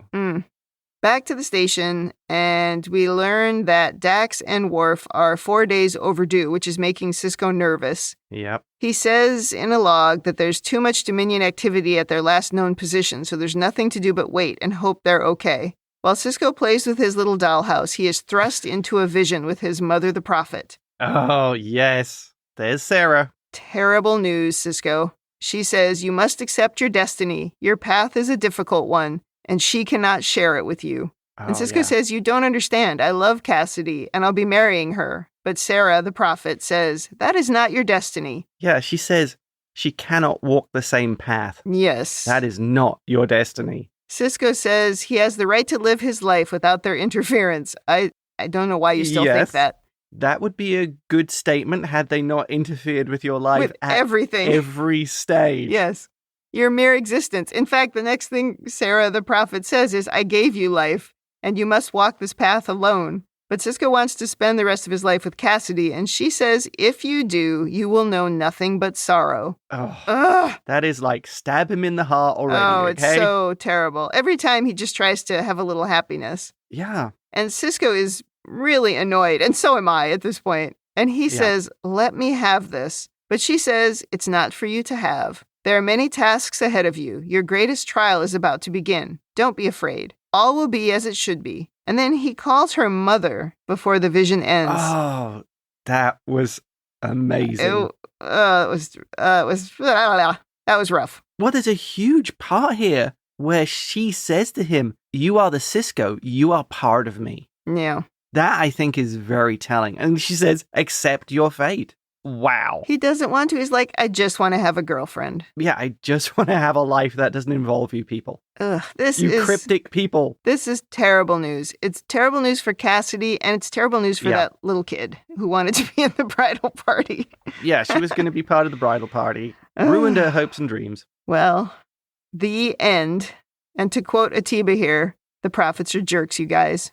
Back to the station, and we learn that Dax and Worf are 4 days overdue, which is making Sisko nervous. Yep. He says in a log that there's too much Dominion activity at their last known position, so there's nothing to do but wait and hope they're okay. While Sisko plays with his little dollhouse, he is thrust into a vision with his mother, the Prophet. Oh, yes. There's Sarah. Terrible news, Sisko. She says, you must accept your destiny. Your path is a difficult one, and she cannot share it with you. And Sisko says, you don't understand. I love Cassidy, and I'll be marrying her. But Sarah, the Prophet, says, that is not your destiny. Yeah, she says she cannot walk the same path. Yes. That is not your destiny. Sisko says he has the right to live his life without their interference. I don't know why you still think that. That would be a good statement had they not interfered with your life with at everything. Every stage. Yes. Your mere existence. In fact, the next thing Sarah the Prophet says is, I gave you life, and you must walk this path alone. But Sisko wants to spend the rest of his life with Cassidy, and she says, if you do, you will know nothing but sorrow. Oh, Ugh. That is like stab him in the heart already, Oh, okay? It's so terrible. Every time he just tries to have a little happiness. Yeah. And Sisko is really annoyed, and so am I at this point. And he says, let me have this. But she says, it's not for you to have. There are many tasks ahead of you. Your greatest trial is about to begin. Don't be afraid. All will be as it should be. And then he calls her mother before the vision ends. Oh, that was amazing. That was rough. Well, there's a huge part here where she says to him, you are the Sisko. You are part of me. Yeah. That, I think, is very telling. And she says, accept your fate. Wow. He doesn't want to. He's like, I just want to have a girlfriend. Yeah, I just want to have a life that doesn't involve you people. Ugh, you cryptic people. This is terrible news. It's terrible news for Cassidy, and it's terrible news for that little kid who wanted to be in the bridal party. Yeah, she was going to be part of the bridal party. Ruined her hopes and dreams. Well, the end. And to quote Atiba here, the prophets are jerks, you guys.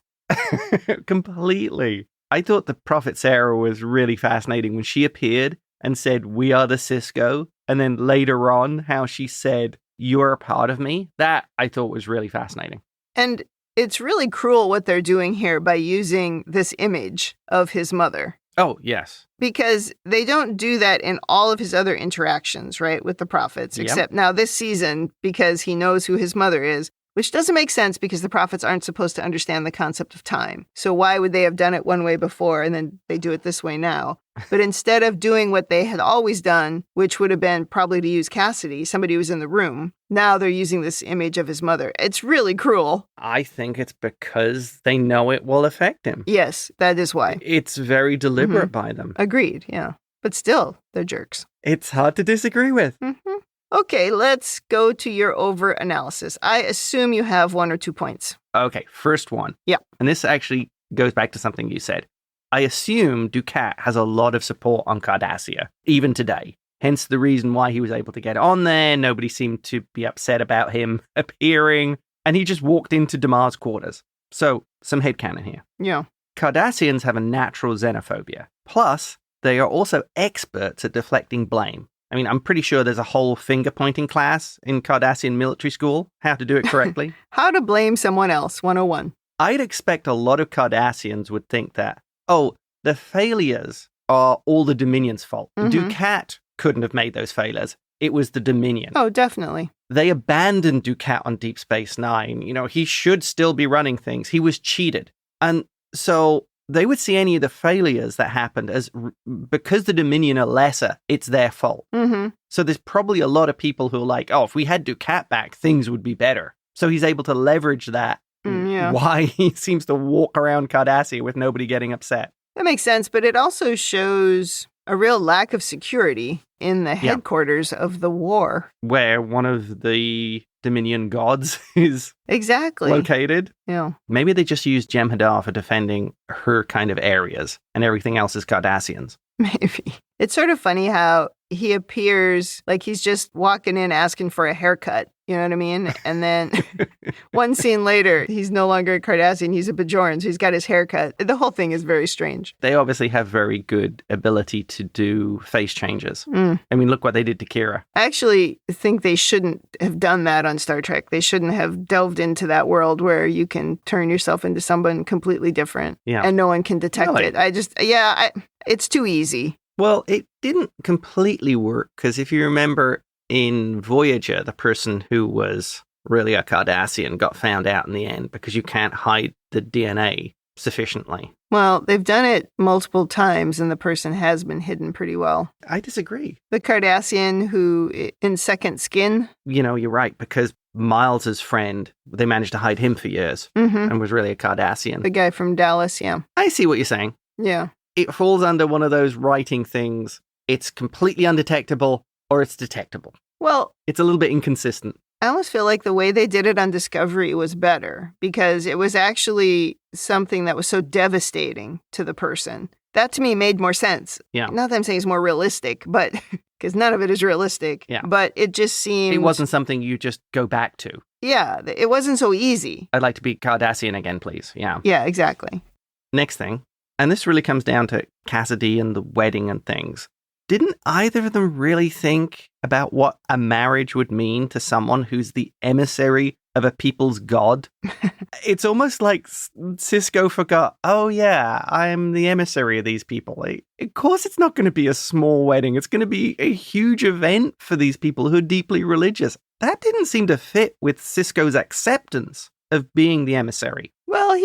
Completely. I thought the Prophet Sarah was really fascinating when she appeared and said, we are the Sisko. And then later on, how she said, you're a part of me. That I thought was really fascinating. And it's really cruel what they're doing here by using this image of his mother. Oh, yes. Because they don't do that in all of his other interactions, right, with the prophets, except now this season, because he knows who his mother is. Which doesn't make sense because the prophets aren't supposed to understand the concept of time. So why would they have done it one way before and then they do it this way now? But instead of doing what they had always done, which would have been probably to use Cassidy, somebody who was in the room, now they're using this image of his mother. It's really cruel. I think it's because they know it will affect him. Yes, that is why. It's very deliberate by them. Agreed, yeah. But still, they're jerks. It's hard to disagree with. Mm-hmm. Okay, let's go to your over analysis. I assume you have 1 or 2 points. Okay, first one. Yeah. And this actually goes back to something you said. I assume Dukat has a lot of support on Cardassia, even today. Hence the reason why he was able to get on there. Nobody seemed to be upset about him appearing. And he just walked into Damar's quarters. So, some headcanon here. Yeah. Cardassians have a natural xenophobia. Plus, they are also experts at deflecting blame. I mean, I'm pretty sure there's a whole finger-pointing class in Cardassian military school, how to do it correctly. How to blame someone else, 101. I'd expect a lot of Cardassians would think that, oh, the failures are all the Dominion's fault. Dukat couldn't have made those failures. It was the Dominion. Oh, definitely. They abandoned Dukat on Deep Space Nine. You know, he should still be running things. He was cheated. And so they would see any of the failures that happened as, because the Dominion are lesser, it's their fault. So there's probably a lot of people who are like, oh, if we had Dukat back, things would be better. So he's able to leverage that. Why he seems to walk around Cardassia with nobody getting upset. That makes sense, but it also shows a real lack of security in the headquarters of the war. Where one of the Dominion gods is located. Yeah. Maybe they just used Jem'Hadar for defending her kind of areas, and everything else is Cardassians. Maybe. It's sort of funny how he appears like he's just walking in asking for a haircut. You know what I mean? And then one scene later, he's no longer a Cardassian. He's a Bajoran, so he's got his haircut. The whole thing is very strange. They obviously have very good ability to do face changes. Mm. I mean, look what they did to Kira. I actually think they shouldn't have done that on Star Trek. They shouldn't have delved into that world where you can turn yourself into someone completely different and no one can detect it. It's too easy. Well, it didn't completely work because if you remember in Voyager, the person who was really a Cardassian got found out in the end because you can't hide the DNA sufficiently. Well, they've done it multiple times and the person has been hidden pretty well. I disagree. The Cardassian who, in Second Skin? You know, you're right, because Miles's friend, they managed to hide him for years and was really a Cardassian. The guy from Dallas, yeah. I see what you're saying. Yeah. It falls under one of those writing things. It's completely undetectable or it's detectable. Well, it's a little bit inconsistent. I almost feel like the way they did it on Discovery was better because it was actually something that was so devastating to the person. That to me made more sense. Yeah. Not that I'm saying it's more realistic, but because none of it is realistic. Yeah. But it just seemed... It wasn't something you just go back to. Yeah, it wasn't so easy. I'd like to be Cardassian again, please. Yeah. Yeah, exactly. Next thing, and this really comes down to Cassidy and the wedding and things. Didn't either of them really think about what a marriage would mean to someone who's the emissary of a people's god? It's almost like Sisko forgot, oh yeah, I'm the emissary of these people. Of course it's not going to be a small wedding. It's going to be a huge event for these people who are deeply religious. That didn't seem to fit with Sisko's acceptance of being the emissary. Well,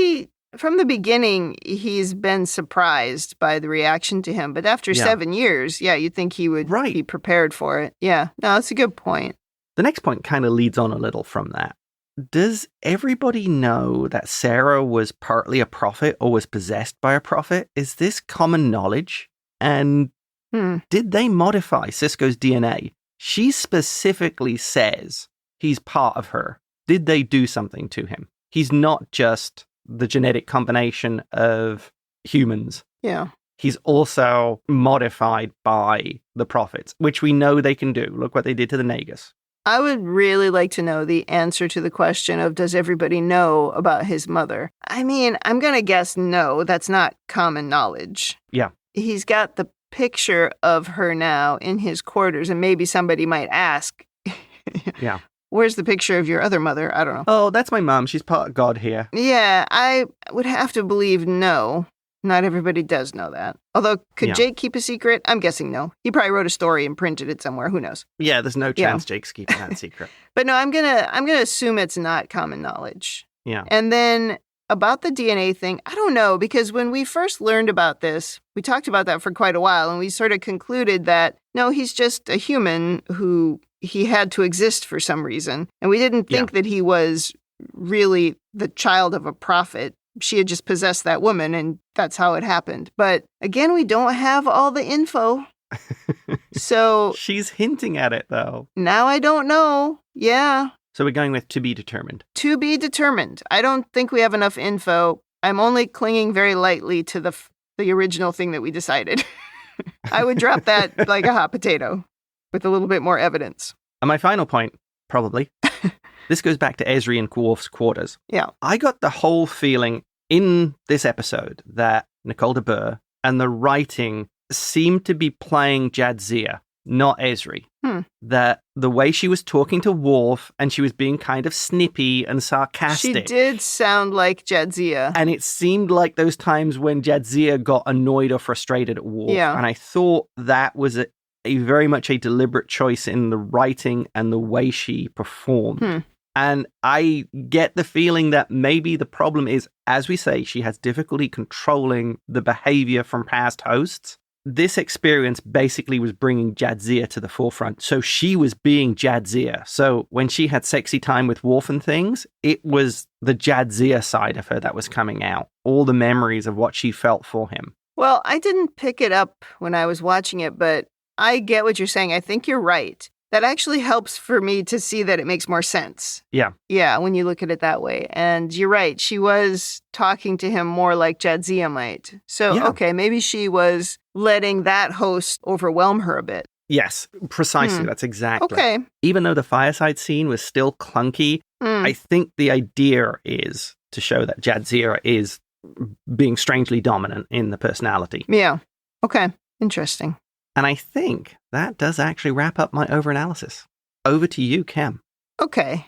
from the beginning, he's been surprised by the reaction to him. But after 7 years, you'd think he would be prepared for it. Yeah, no, that's a good point. The next point kind of leads on a little from that. Does everybody know that Sarah was partly a prophet or was possessed by a prophet? Is this common knowledge? And did they modify Sisko's DNA? She specifically says he's part of her. Did they do something to him? He's not just the genetic combination of humans. Yeah. He's also modified by the prophets, which we know they can do. Look what they did to the Nagus. I would really like to know the answer to the question of does everybody know about his mother? I mean, I'm going to guess no. That's not common knowledge. Yeah. He's got the picture of her now in his quarters, and maybe somebody might ask. Yeah. Where's the picture of your other mother? I don't know. Oh, that's my mom. She's part of God here. Yeah, I would have to believe no. Not everybody does know that. Although, could Jake keep a secret? I'm guessing no. He probably wrote a story and printed it somewhere. Who knows? Yeah, there's no chance Jake's keeping that secret. But no, I'm gonna assume it's not common knowledge. Yeah. And then about the DNA thing, I don't know, because when we first learned about this, we talked about that for quite a while, and we sort of concluded that, no, he's just a human who he had to exist for some reason. And we didn't think that he was really the child of a prophet. She had just possessed that woman, and that's how it happened. But again, we don't have all the info. So she's hinting at it, though. Now I don't know. Yeah. So we're going with to be determined. To be determined. I don't think we have enough info. I'm only clinging very lightly to the original thing that we decided. I would drop that like a hot potato with a little bit more evidence. And my final point, probably, this goes back to Ezri and Worf's quarters. Yeah. I got the whole feeling in this episode that Nicole DeBoer and the writing seemed to be playing Jadzia, not Ezri. That the way she was talking to Worf and she was being kind of snippy and sarcastic. She did sound like Jadzia. And it seemed like those times when Jadzia got annoyed or frustrated at Worf. Yeah. And I thought that was a very much a deliberate choice in the writing and the way she performed. And I get the feeling that maybe the problem is, as we say, she has difficulty controlling the behavior from past hosts. This experience basically was bringing Jadzia to the forefront. So she was being Jadzia. So when she had sexy time with Worf and things, it was the Jadzia side of her that was coming out. All the memories of what she felt for him. Well, I didn't pick it up when I was watching it, but I get what you're saying. I think you're right. That actually helps for me to see that it makes more sense. Yeah. Yeah, when you look at it that way. And you're right. She was talking to him more like Jadzia might. So, okay, maybe she was letting that host overwhelm her a bit. Yes, precisely. That's exactly. Okay. Even though the fireside scene was still clunky, I think the idea is to show that Jadzia is being strangely dominant in the personality. Yeah. Okay. Interesting. And I think that does actually wrap up my overanalysis. Over to you, Kim. Okay.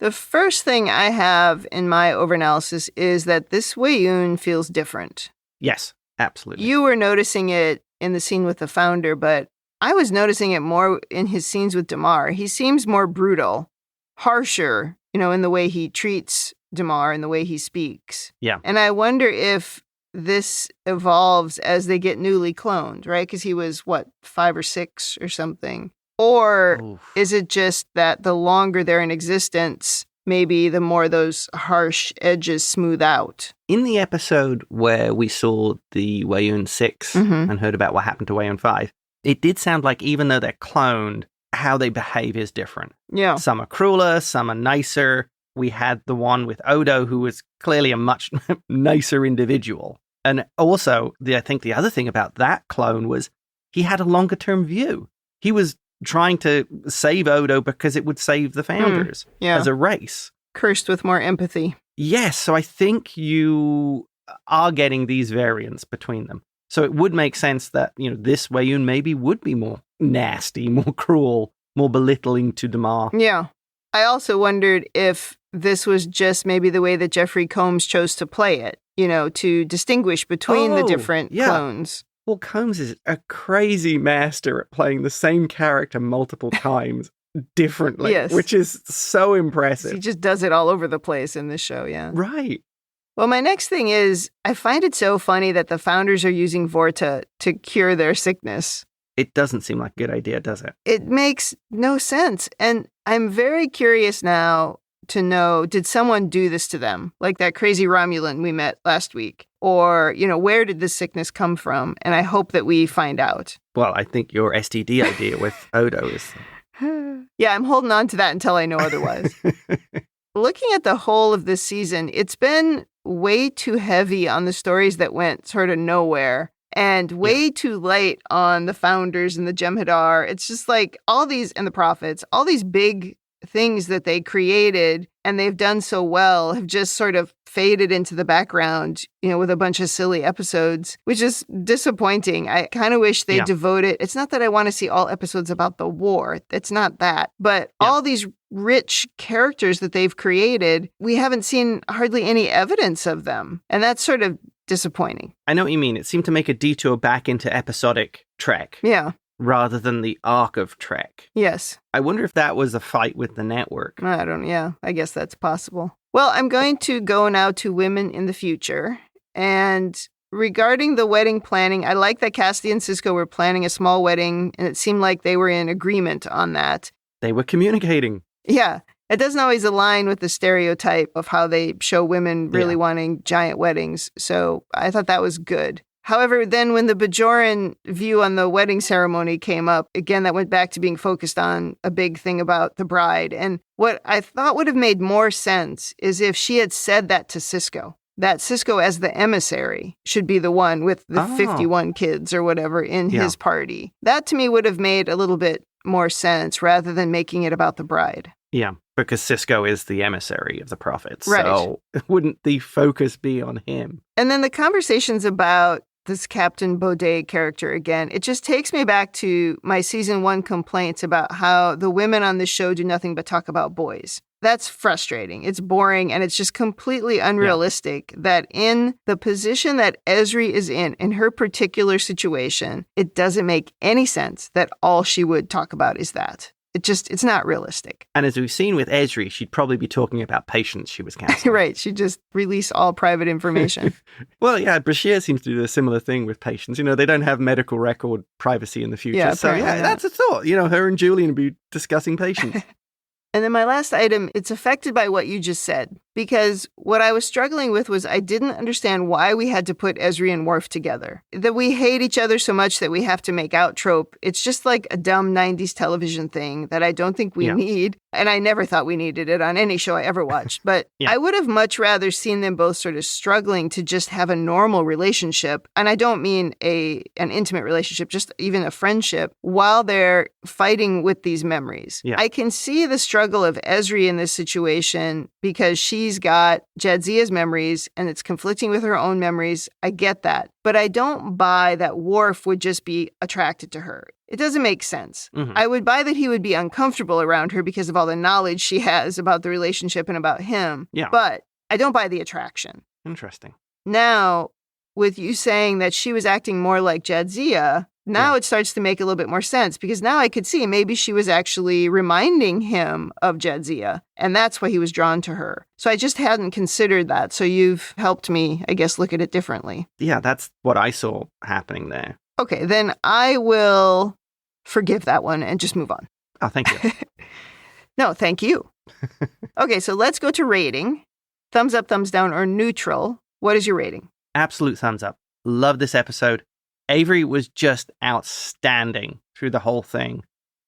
The first thing I have in my overanalysis is that this Weyoun feels different. Yes, absolutely. You were noticing it in the scene with the founder, but I was noticing it more in his scenes with Damar. He seems more brutal, harsher, in the way he treats Damar and the way he speaks. Yeah. And I wonder if this evolves as they get newly cloned, right? Because he was, 5 or 6 or something. Or is it just that the longer they're in existence, maybe the more those harsh edges smooth out? In the episode where we saw the Weyoun 6 and heard about what happened to Weyoun 5, it did sound like even though they're cloned, how they behave is different. Yeah. Some are crueler, some are nicer. We had the one with Odo, who was clearly a much nicer individual. And also, I think the other thing about that clone was he had a longer-term view. He was trying to save Odo because it would save the founders as a race. Cursed with more empathy. Yes, so I think you are getting these variants between them. So it would make sense that, this Weyoun maybe would be more nasty, more cruel, more belittling to Damar. Yeah. I also wondered if this was just maybe the way that Jeffrey Combs chose to play it, to distinguish between the different clones. Well, Combs is a crazy master at playing the same character multiple times differently, which is so impressive. He just does it all over the place in this show, yeah. Right. Well, my next thing is, I find it so funny that the founders are using Vorta to cure their sickness. It doesn't seem like a good idea, does it? It makes no sense. And I'm very curious now to know, did someone do this to them? Like that crazy Romulan we met last week? Or, where did this sickness come from? And I hope that we find out. Well, I think your STD idea with Odo is... Yeah, I'm holding on to that until I know otherwise. Looking at the whole of this season, it's been way too heavy on the stories that went sort of nowhere. And way too light on the founders and the Jem'Hadar. It's just like all these, and the prophets, all these big things that they created and they've done so well have just sort of faded into the background, with a bunch of silly episodes, which is disappointing. I kind of wish they devoted, it's not that I want to see all episodes about the war. It's not that. But all these rich characters that they've created, we haven't seen hardly any evidence of them. And that's sort of disappointing. I know what you mean. It seemed to make a detour back into episodic Trek. Yeah. Rather than the arc of Trek. Yes. I wonder if that was a fight with the network. I guess that's possible. Well, I'm going to go now to women in the future. And regarding the wedding planning, I like that Cassidy and Sisko were planning a small wedding, and it seemed like they were in agreement on that. They were communicating. Yeah. It doesn't always align with the stereotype of how they show women really wanting giant weddings. So I thought that was good. However, then when the Bajoran view on the wedding ceremony came up, again, that went back to being focused on a big thing about the bride. And what I thought would have made more sense is if she had said that to Sisko, that Sisko as the emissary should be the one with the 51 kids or whatever in his party. That to me would have made a little bit more sense rather than making it about the bride. Yeah, because Sisko is the emissary of the prophets. Right. So wouldn't the focus be on him? And then the conversations about this Captain Baudet character again, it just takes me back to my season 1 complaints about how the women on this show do nothing but talk about boys. That's frustrating. It's boring, and it's just completely unrealistic that in the position that Ezri is in her particular situation, it doesn't make any sense that all she would talk about is that. It's not realistic. And as we've seen with Ezri, she'd probably be talking about patients she was counseling. Right. She'd just release all private information. Well, yeah, Bashir seems to do a similar thing with patients. They don't have medical record privacy in the future. Yeah, so, that's a thought. Her and Julian would be discussing patients. And then my last item, it's affected by what you just said. because what I was struggling with was I didn't understand why we had to put Ezri and Worf together. That we hate each other so much that we have to make out trope. It's just like a dumb 90s television thing that I don't think we need. And I never thought we needed it on any show I ever watched. But I would have much rather seen them both sort of struggling to just have a normal relationship. And I don't mean an intimate relationship, just even a friendship, while they're fighting with these memories. I can see the struggle of Ezri in this situation because she's got Jadzia's memories and it's conflicting with her own memories. I get that. But I don't buy that Worf would just be attracted to her. It doesn't make sense. I would buy that he would be uncomfortable around her because of all the knowledge she has about the relationship and about him. But I don't buy the attraction. Interesting. Now, with you saying that she was acting more like Jadzia, now it starts to make a little bit more sense because now I could see maybe she was actually reminding him of Jadzia, and that's why he was drawn to her. So I just hadn't considered that. So you've helped me, I guess, look at it differently. Yeah, that's what I saw happening there. Okay, then I will forgive that one and just move on. Oh, thank you. No, thank you. Okay, so let's go to rating. Thumbs up, thumbs down, or neutral. What is your rating? Absolute thumbs up. Love this episode. Avery was just outstanding through the whole thing.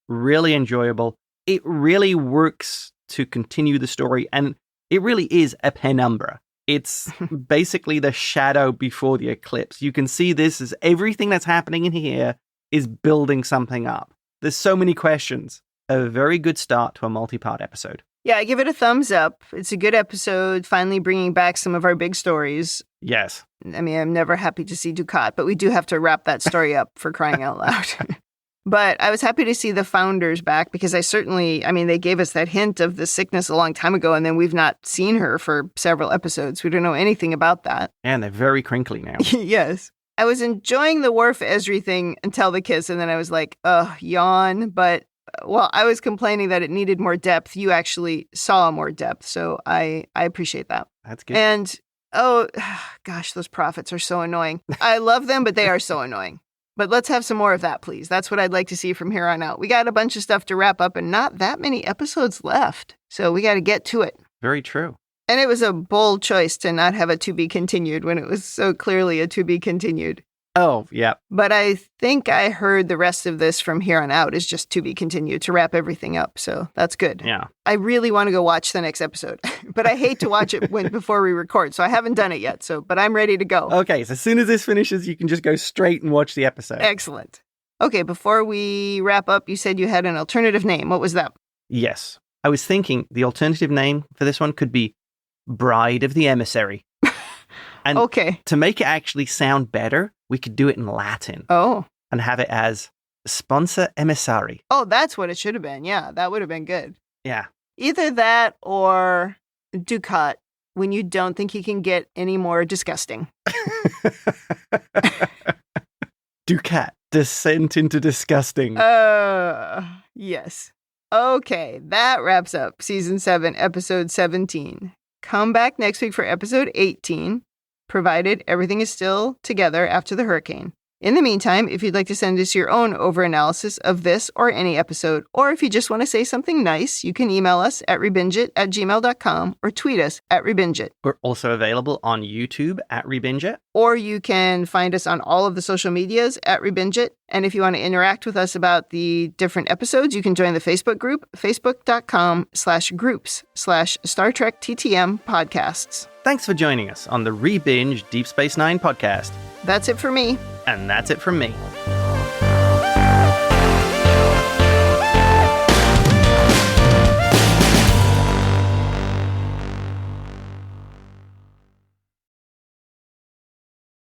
Really enjoyable. It really works to continue the story, and it really is a penumbra. It's basically the shadow before the eclipse. You can see this as everything that's happening in here is building something up. There's so many questions. A very good start to a multi-part episode. Yeah, I give it a thumbs up. It's a good episode, finally bringing back some of our big stories. Yes. I mean, I'm never happy to see Ducat, but we do have to wrap that story up for crying out loud. But I was happy to see the founders back because they gave us that hint of the sickness a long time ago, and then we've not seen her for several episodes. We don't know anything about that. And they're very crinkly now. Yes. I was enjoying the Worf Ezri thing until the kiss, and then I was like, ugh, yawn. But while I was complaining that it needed more depth, you actually saw more depth. So I appreciate that. That's good. And, oh, gosh, those prophets are so annoying. I love them, but they are so annoying. But let's have some more of that, please. That's what I'd like to see from here on out. We got a bunch of stuff to wrap up and not that many episodes left. So we got to get to it. Very true. And it was a bold choice to not have a to be continued when it was so clearly a to be continued. Oh, yeah. But I think I heard the rest of this from here on out is just to be continued to wrap everything up. So that's good. Yeah. I really want to go watch the next episode, but I hate to watch it before we record. So I haven't done it yet. But I'm ready to go. Okay. So as soon as this finishes, you can just go straight and watch the episode. Excellent. Okay. Before we wrap up, you said you had an alternative name. What was that? Yes. I was thinking the alternative name for this one could be Bride of the Emissary. And okay. To make it actually sound better, we could do it in Latin. Oh. And have it as Sponsor Emissari. Oh, that's what it should have been. Yeah, that would have been good. Yeah. Either that or Ducat, when you don't think he can get any more disgusting. Ducat, descent into disgusting. Yes. Okay, that wraps up Season 7, Episode 17. Come back next week for Episode 18. Provided everything is still together after the hurricane. In the meantime, if you'd like to send us your own over-analysis of this or any episode, or if you just want to say something nice, you can email us at ReBingeIT@gmail.com or tweet us at ReBingeIT. We're also available on YouTube at ReBingeIT. Or you can find us on all of the social medias at ReBingeIT. And if you want to interact with us about the different episodes, you can join the Facebook group, facebook.com/groups/Star Trek TTM podcasts. Thanks for joining us on the ReBinge Deep Space Nine podcast. That's it for me. And that's it from me.